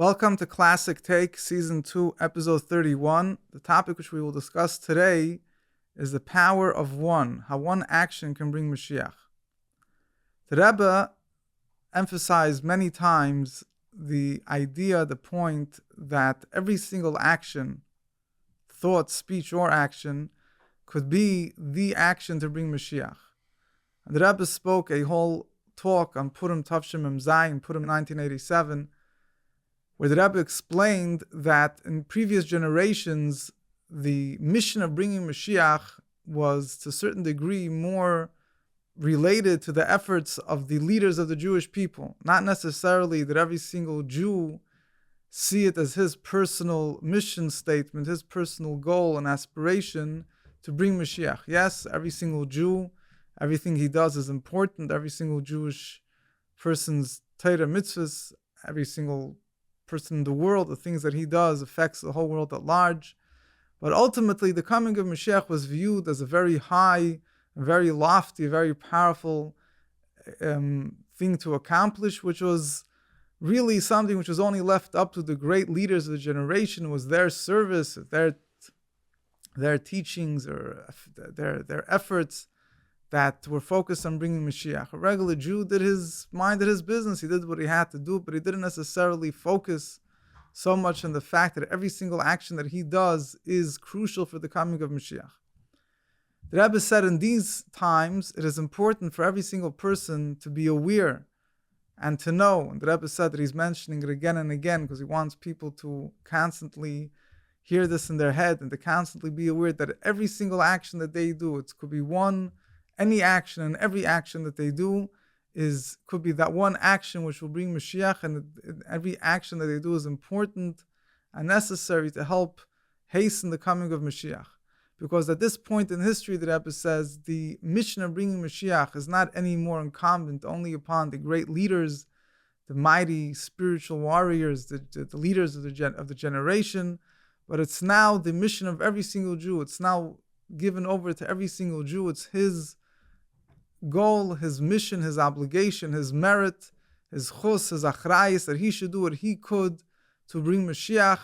Welcome to Classic Take, Season 2, Episode 31. The topic which we will discuss today is the power of one, how one action can bring Moshiach. The Rebbe emphasized many times the idea, the point that every single action, thought, speech, or action could be the action to bring Moshiach. And the Rebbe spoke a whole talk on Purim Tavshim Mem Zayin, Purim 1987, where the Rebbe explained that in previous generations, the mission of bringing Mashiach was to a certain degree more related to the efforts of the leaders of the Jewish people. Not necessarily that every single Jew see it as his personal mission statement, his personal goal and aspiration to bring Mashiach. Yes, every single Jew, everything he does is important. Every single Jewish person's Torah mitzvahs, every single person in the world, the things that he does affects the whole world at large. But ultimately, the coming of Mashiach was viewed as a very high, very lofty, very powerful thing to accomplish, which was really something which was only left up to the great leaders of the generation. It was their service, their teachings, or their efforts that were focused on bringing Mashiach. A regular Jew minded his business. He did what he had to do, but he didn't necessarily focus so much on the fact that every single action that he does is crucial for the coming of Mashiach. The Rebbe said in these times, it is important for every single person to be aware and to know. And the Rebbe said that he's mentioning it again and again because he wants people to constantly hear this in their head and to constantly be aware that every single action that they do, it could be any action, and every action that they do could be that one action which will bring Mashiach, and every action that they do is important and necessary to help hasten the coming of Mashiach. Because at this point in history, the Rebbe says, the mission of bringing Mashiach is not anymore incumbent only upon the great leaders, the mighty spiritual warriors, the leaders of the generation, but it's now the mission of every single Jew. It's now given over to every single Jew. It's his goal, his mission, his obligation, his merit, his chus, his achrayis, that he should do what he could to bring Mashiach.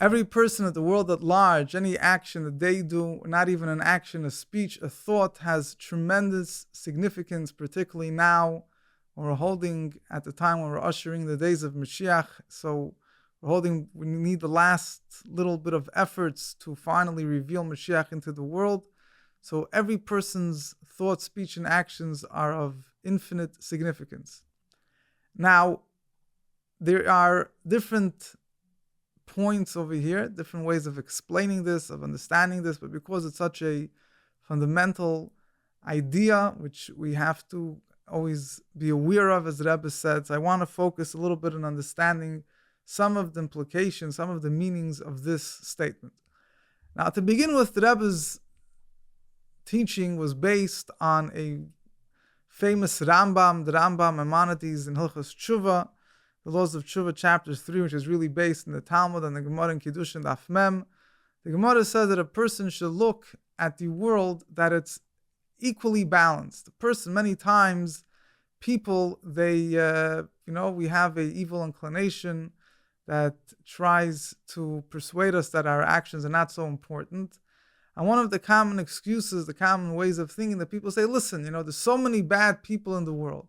Every person in the world at large, any action that they do, not even an action, a speech, a thought, has tremendous significance, particularly now when we're holding, at the time when we're ushering the days of Mashiach. So we need the last little bit of efforts to finally reveal Mashiach into the world. So every person's thought, speech, and actions are of infinite significance. Now, there are different points over here, different ways of explaining this, of understanding this, but because it's such a fundamental idea, which we have to always be aware of, as the Rebbe said, so I want to focus a little bit on understanding some of the implications, some of the meanings of this statement. Now, to begin with, the Rebbe's teaching was based on a famous Rambam, the Rambam Maimonides in Hilchos Tshuva, the Laws of Tshuva, chapter 3, which is really based in the Talmud and the Gemara in Kiddushin Daf Mem. The Gemara says that a person should look at the world that it's equally balanced. Many times, people, we have an evil inclination that tries to persuade us that our actions are not so important. And one of the common excuses, the common ways of thinking, that people say, listen, there's so many bad people in the world.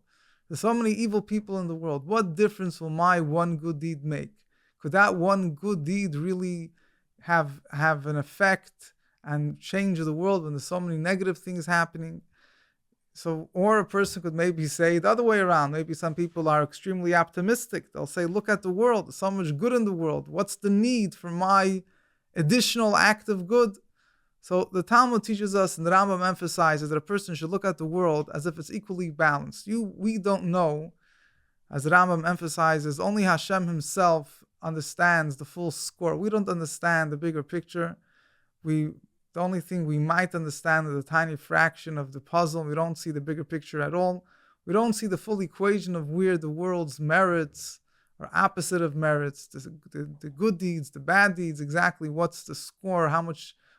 There's so many evil people in the world. What difference will my one good deed make? Could that one good deed really have an effect and change the world when there's so many negative things happening? So, or a person could maybe say the other way around. Maybe some people are extremely optimistic. They'll say, look at the world. There's so much good in the world. What's the need for my additional act of good? So the Talmud teaches us, and the Rambam emphasizes, that a person should look at the world as if it's equally balanced. We don't know, as the Rambam emphasizes, only Hashem himself understands the full score. We don't understand the bigger picture. The only thing we might understand is a tiny fraction of the puzzle. We don't see the bigger picture at all. We don't see the full equation of where the world's merits are opposite of merits, the good deeds, the bad deeds, exactly what's the score,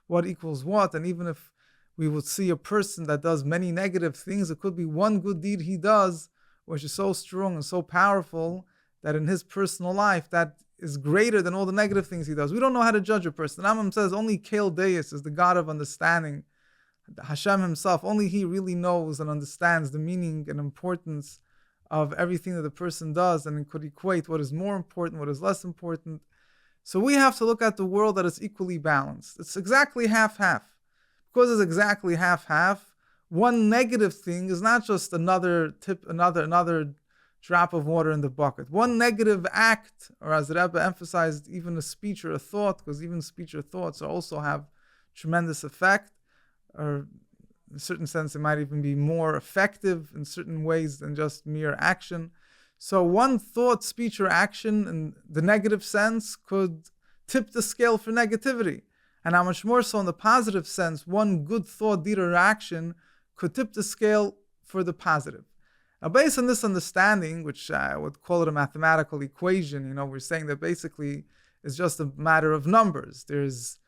what equals what. And even if we would see a person that does many negative things, it could be one good deed he does, which is so strong and so powerful that in his personal life, that is greater than all the negative things he does. We don't know how to judge a person. The Rambam says only Kel Deis is the God of understanding. Hashem himself, only he really knows and understands the meaning and importance of everything that the person does, and could equate what is more important, what is less important. So we have to look at the world that is equally balanced. It's exactly half-half. Because it's exactly half-half, one negative thing is not just another drop of water in the bucket. One negative act, or as the Rebbe emphasized, even a speech or a thought, because even speech or thoughts also have tremendous effect, or in a certain sense it might even be more effective in certain ways than just mere action. So one thought, speech, or action in the negative sense could tip the scale for negativity. And how much more so in the positive sense, one good thought, deed, or action could tip the scale for the positive. Now, based on this understanding, which I would call it a mathematical equation, we're saying that basically it's just a matter of numbers. There's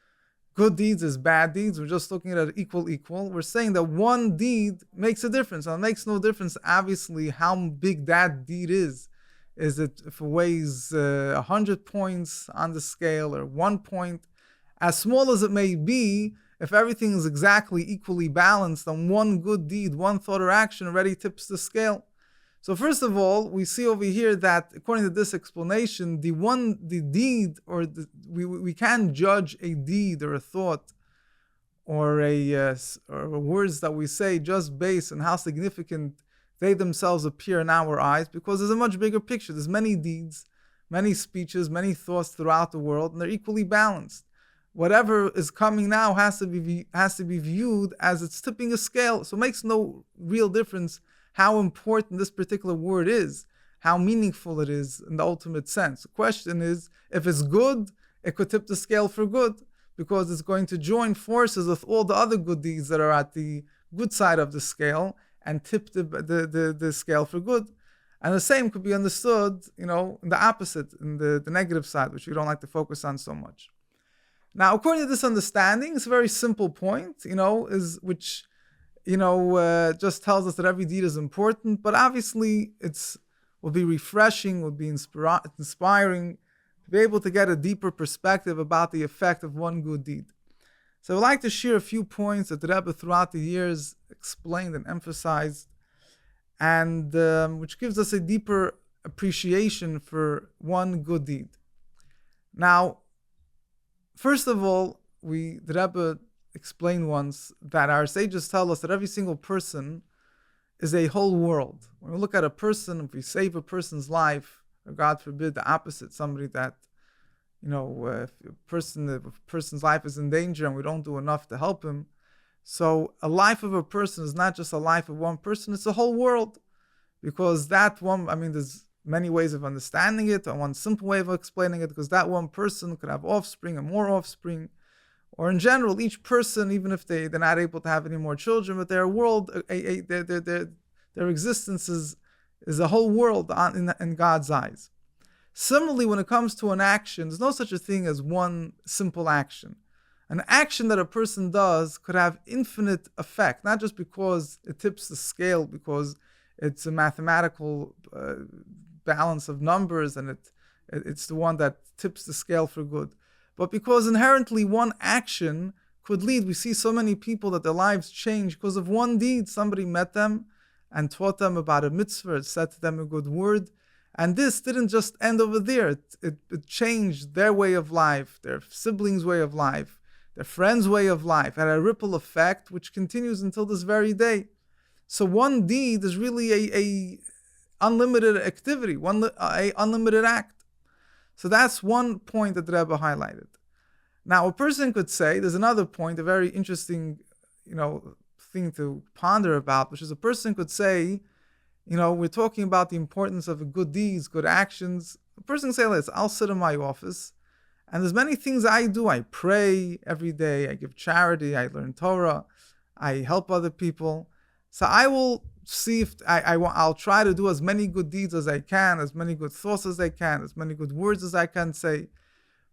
good deeds, there's bad deeds. We're just looking at it equal. We're saying that one deed makes a difference. Now, it makes no difference, obviously, how big that deed is. Is it if it weighs 100 points on the scale or 1 point? As small as it may be, if everything is exactly equally balanced, then one good deed, one thought or action already tips the scale. So first of all, we see over here that according to this explanation, we can judge a deed or a thought or words that we say just based on how significant they themselves appear in our eyes, because there's a much bigger picture. There's many deeds, many speeches, many thoughts throughout the world, and they're equally balanced. Whatever is coming now has to be viewed as it's tipping a scale. So it makes no real difference how important this particular word is, how meaningful it is in the ultimate sense. The question is, if it's good, it could tip the scale for good, because it's going to join forces with all the other good deeds that are at the good side of the scale and tip the scale for good. And the same could be understood, in the opposite, in the negative side, which we don't like to focus on so much. Now, according to this understanding, it's a very simple point, just tells us that every deed is important, but obviously will be refreshing, will be inspiring to be able to get a deeper perspective about the effect of one good deed. So I'd like to share a few points that the Rebbe throughout the years explained and emphasized, and which gives us a deeper appreciation for one good deed. Now, first of all, the Rebbe explained once that our sages tell us that every single person is a whole world. When we look at a person, if we save a person's life, or God forbid the opposite, somebody that, if a person's life is in danger and we don't do enough to help him, so a life of a person is not just a life of one person, it's a whole world. Because that one, there's many ways of understanding it, or one simple way of explaining it, because that one person could have offspring and more offspring, or in general, each person, even if they're not able to have any more children, but their world, their existence is a whole world in God's eyes. Similarly, when it comes to an action, there's no such a thing as one simple action. An action that a person does could have infinite effect, not just because it tips the scale, because it's a mathematical balance of numbers, and it's the one that tips the scale for good. But because inherently one action could lead, we see so many people that their lives change because of one deed. Somebody met them and taught them about a mitzvah, said to them a good word, and this didn't just end over there. It changed their way of life, their siblings' way of life, their friends' way of life. It had a ripple effect which continues until this very day. So one deed is really a unlimited activity, a unlimited act. So that's one point that the Rebbe highlighted. Now, a person could say, there's another point, a very interesting, thing to ponder about, which is a person could say, we're talking about the importance of good deeds, good actions. A person can say, I'll sit in my office, and there's many things I do. I pray every day, I give charity, I learn Torah, I help other people. So I will see if I'll try to do as many good deeds as I can, as many good thoughts as I can, as many good words as I can say.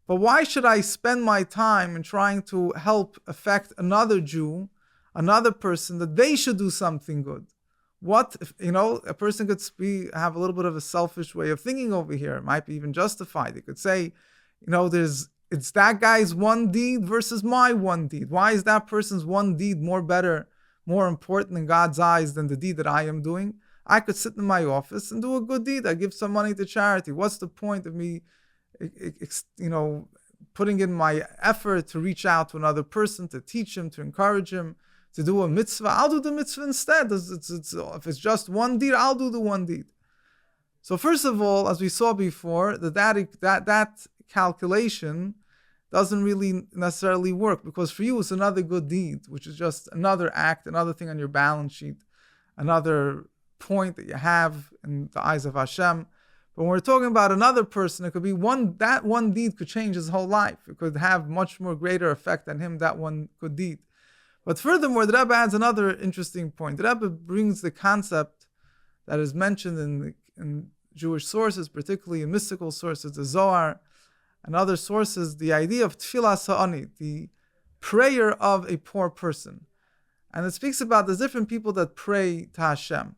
But why should I spend my time in trying to help affect another Jew, another person, that they should do something good? What if, a person could have a little bit of a selfish way of thinking over here. It might be even justified. They could say, it's that guy's one deed versus my one deed. Why is that person's one deed more important in God's eyes than the deed that I am doing? I could sit in my office and do a good deed. I give some money to charity. What's the point of me, putting in my effort to reach out to another person, to teach him, to encourage him, to do a mitzvah? I'll do the mitzvah instead. If it's just one deed, I'll do the one deed. So first of all, as we saw before, that calculation doesn't really necessarily work, because for you it's another good deed, which is just another act, another thing on your balance sheet, another point that you have in the eyes of Hashem. But when we're talking about another person, it could be that one deed could change his whole life. It could have much more greater effect than him, that one good deed. But furthermore, the Rebbe adds another interesting point. The Rebbe brings the concept that is mentioned in Jewish sources, particularly in mystical sources, the Zohar and other sources, the idea of tefillah sa'ani, the prayer of a poor person. And it speaks about the different people that pray to Hashem.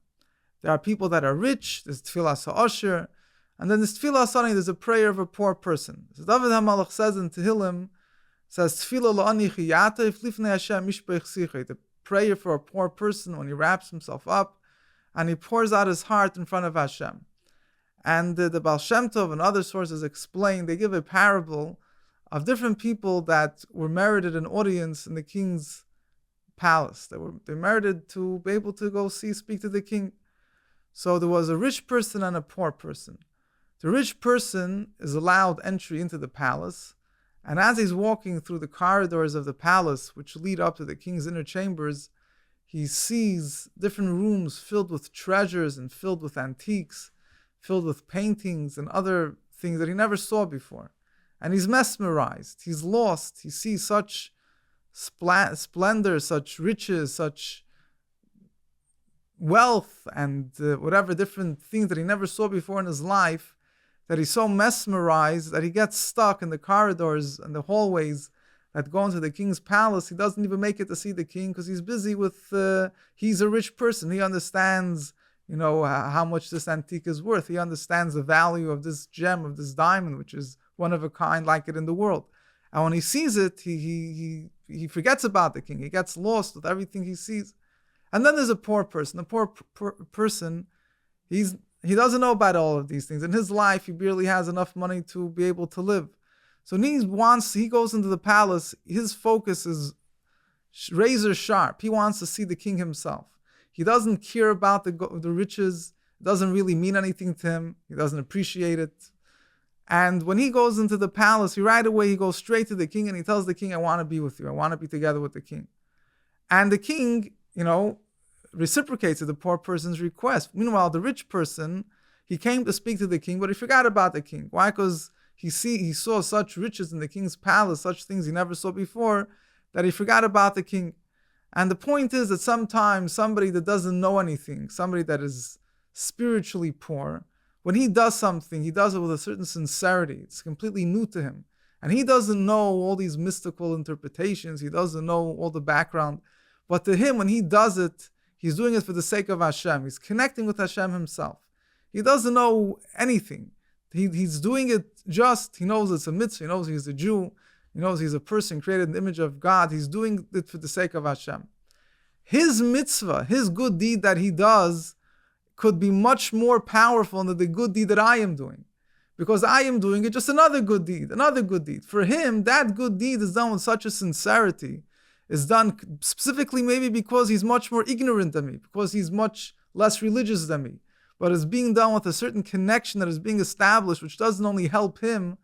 There are people that are rich, there's tefillah sa'asher, and then there's tefillah sa'ani, there's a prayer of a poor person. So David HaMelech says in Tehillim, says tefillah la'ani chiyata if lifnei Hashem mishpech sichei, the prayer for a poor person when he wraps himself up and he pours out his heart in front of Hashem. And the Baal Shem Tov and other sources explain, they give a parable of different people that were merited an audience in the king's palace. They merited to be able to go speak to the king. So there was a rich person and a poor person. The rich person is allowed entry into the palace, and as he's walking through the corridors of the palace, which lead up to the king's inner chambers, he sees different rooms filled with treasures and filled with antiques, filled with paintings and other things that he never saw before. And he's mesmerized, he's lost, he sees such splendor, such riches, such wealth, and whatever different things that he never saw before in his life, that he's so mesmerized that he gets stuck in the corridors and the hallways that go into the king's palace. He doesn't even make it to see the king because he's busy with, he's a rich person. He understands, how much this antique is worth. He understands the value of this gem, of this diamond, which is one of a kind like it in the world. And when he sees it, he forgets about the king. He gets lost with everything he sees. And then there's a poor person. A poor person, he doesn't know about all of these things. In his life, he barely has enough money to be able to live. So he goes into the palace, his focus is razor sharp. He wants to see the king himself. He doesn't care about the riches. It doesn't really mean anything to him. He doesn't appreciate it. And when he goes into the palace, he goes straight to the king and he tells the king, I want to be with you. I want to be together with the king. And the king, reciprocates to the poor person's request. Meanwhile, the rich person, he came to speak to the king, but he forgot about the king. Why? Because he saw such riches in the king's palace, such things he never saw before, that he forgot about the king. And the point is that sometimes somebody that doesn't know anything, somebody that is spiritually poor, when he does something, he does it with a certain sincerity. It's completely new to him. And he doesn't know all these mystical interpretations. He doesn't know all the background. But to him, when he does it, he's doing it for the sake of Hashem. He's connecting with Hashem himself. He doesn't know anything. He's doing it he knows it's a mitzvah. He knows he's a Jew. He knows he's a person created in the image of God. He's doing it for the sake of Hashem. His mitzvah, his good deed that he does, could be much more powerful than the good deed that I am doing. Because I am doing it just another good deed. For him, that good deed is done with such a sincerity. It's done specifically maybe because he's much more ignorant than me, because he's much less religious than me. But it's being done with a certain connection that is being established, which doesn't only help him,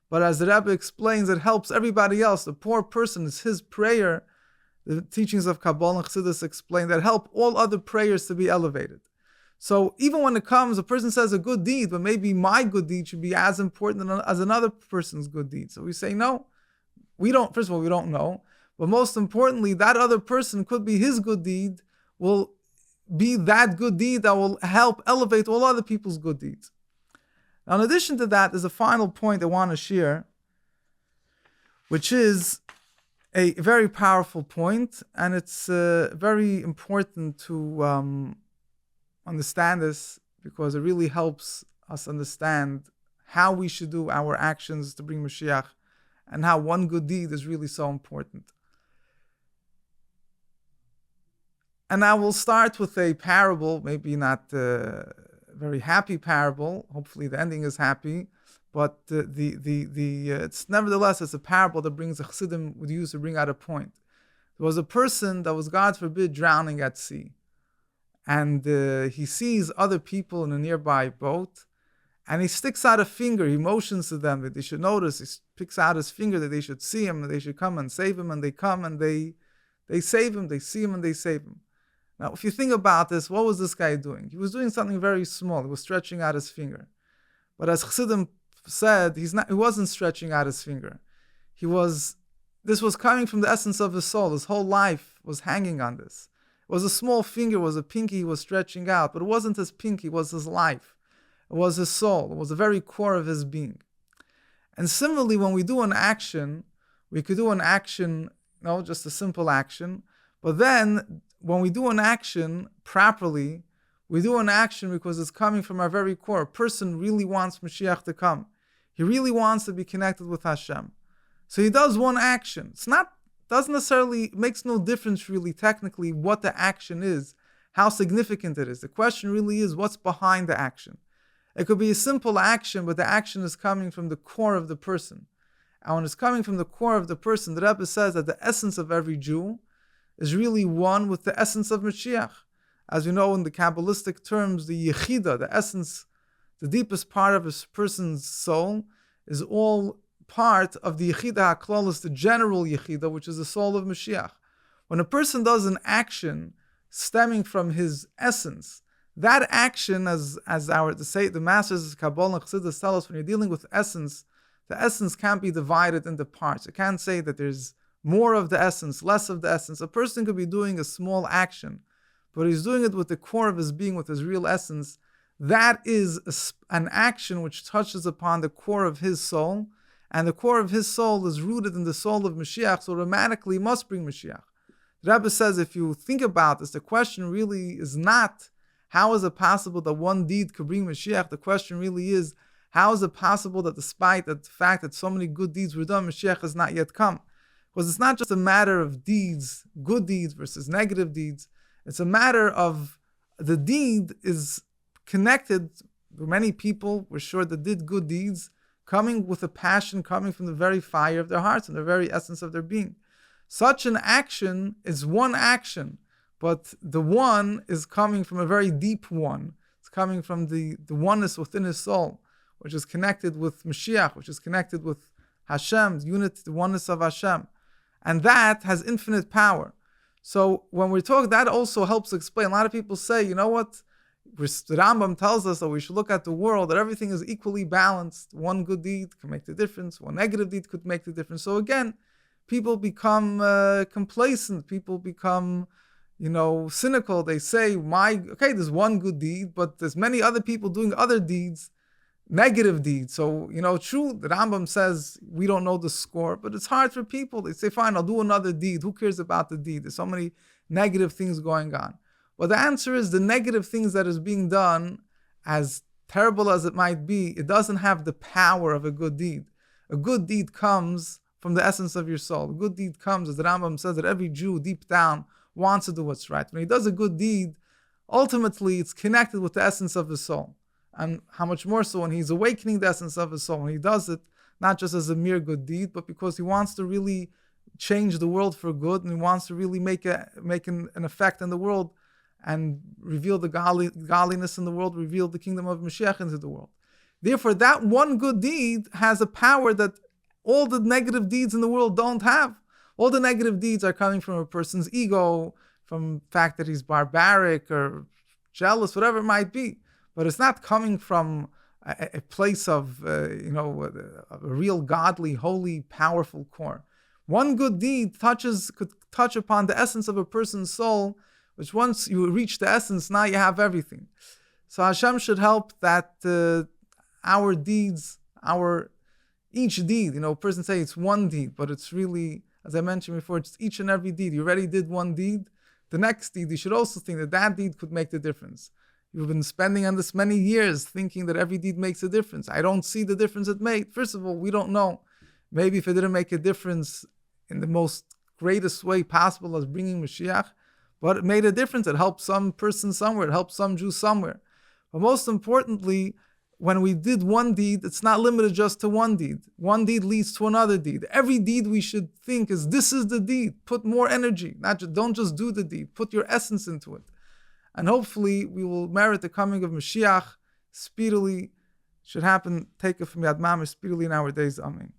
but as the Rebbe explains, it helps everybody else. The poor person is his prayer. The teachings of Kabbalah and Chassidus explain that help all other prayers to be elevated. So even when a person says a good deed, but maybe my good deed should be as important as another person's good deed. So we say no. First of all, we don't know. But most importantly, that other person could be his good deed, will be that good deed that will help elevate all other people's good deeds. Now, in addition to that, there's a final point I want to share, which is a very powerful point, and it's very important to understand this because it really helps us understand how we should do our actions to bring Moshiach and how one good deed is really so important. And I will start with a parable, maybe not a very happy parable. Hopefully the ending is happy. But it's nevertheless, it's a parable that brings a Chassidim would use to bring out a point. There was a person that was, God forbid, drowning at sea. And he sees other people in a nearby boat, and he sticks out a finger. He motions to them that they should notice. He picks out his finger that they should see him, and they should come and save him. And they come and they save him. They see him and they save him. Now, if you think about this, what was this guy doing? He was doing something very small. He was stretching out his finger. But as Chassidim said, he wasn't stretching out his finger. This was coming from the essence of his soul. His whole life was hanging on this. It was a small finger, it was a pinky he was stretching out, but it wasn't his pinky, it was his life. It was his soul. It was the very core of his being. And similarly, when we do an action, we could do an action, just a simple action, but then when we do an action properly, we do an action because it's coming from our very core. A person really wants Mashiach to come. He really wants to be connected with Hashem. So he does one action. Makes no difference really technically what the action is, how significant it is. The question really is what's behind the action. It could be a simple action, but the action is coming from the core of the person. And when it's coming from the core of the person, the Rebbe says that the essence of every Jew is really one with the essence of Mashiach. As you know, in the Kabbalistic terms, the Yechida, the essence, the deepest part of a person's soul, is all part of the Yechida HaKlalis, the general Yechida, which is the soul of Mashiach. When a person does an action stemming from his essence, that action, as the masters of Kabbalah and Chassidus tell us, when you're dealing with essence, the essence can't be divided into parts. You can't say that there's more of the essence, less of the essence. A person could be doing a small action, but he's doing it with the core of his being, with his real essence. That is an action which touches upon the core of his soul, and the core of his soul is rooted in the soul of Mashiach, so automatically must bring Mashiach. The Rebbe says, if you think about this, the question really is not, how is it possible that one deed could bring Mashiach? The question really is, how is it possible that despite the fact that so many good deeds were done, Mashiach has not yet come? Because it's not just a matter of deeds, good deeds versus negative deeds. It's a matter of the deed is connected. Many people were sure that did good deeds, coming with a passion, coming from the very fire of their hearts and the very essence of their being. Such an action is one action, but the one is coming from a very deep one. It's coming from the oneness within his soul, which is connected with Mashiach, which is connected with Hashem, the oneness of Hashem. And that has infinite power. So when we talk, that also helps explain. A lot of people say, you know what? The Rambam tells us that we should look at the world, that everything is equally balanced. One good deed can make the difference. One negative deed could make the difference. So again, people become complacent. People become, cynical. They say, there's one good deed, but there's many other people doing other deeds, negative deeds. So, true, the Rambam says we don't know the score, but it's hard for people. They say, fine, I'll do another deed. Who cares about the deed? There's so many negative things going on. Well, the answer is the negative things that is being done, as terrible as it might be, it doesn't have the power of a good deed. A good deed comes from the essence of your soul. A good deed comes, as the Rambam says, that every Jew deep down wants to do what's right. When he does a good deed, ultimately it's connected with the essence of his soul. And how much more so when he's awakening the essence of his soul, when he does it, not just as a mere good deed, but because he wants to really change the world for good, and he wants to really make an effect in the world, and reveal the godliness in the world, reveal the kingdom of Mashiach into the world. Therefore, that one good deed has a power that all the negative deeds in the world don't have. All the negative deeds are coming from a person's ego, from the fact that he's barbaric or jealous, whatever it might be. But it's not coming from a place of, a real godly, holy, powerful core. One good deed could touch upon the essence of a person's soul, which once you reach the essence, now you have everything. So Hashem should help that our deeds, each deed, a person say it's one deed, but it's really, as I mentioned before, it's each and every deed. You already did one deed. The next deed, you should also think that deed could make the difference. You've been spending on this many years thinking that every deed makes a difference. I don't see the difference it made. First of all, we don't know. Maybe if it didn't make a difference in the most greatest way possible as bringing Mashiach, but it made a difference. It helped some person somewhere. It helped some Jew somewhere. But most importantly, when we did one deed, it's not limited just to one deed. One deed leads to another deed. Every deed we should think is, this is the deed. Put more energy. Don't just do the deed. Put your essence into it. And hopefully we will merit the coming of Mashiach speedily. Should happen, take it from Yad Mamish, speedily in our days. Amen.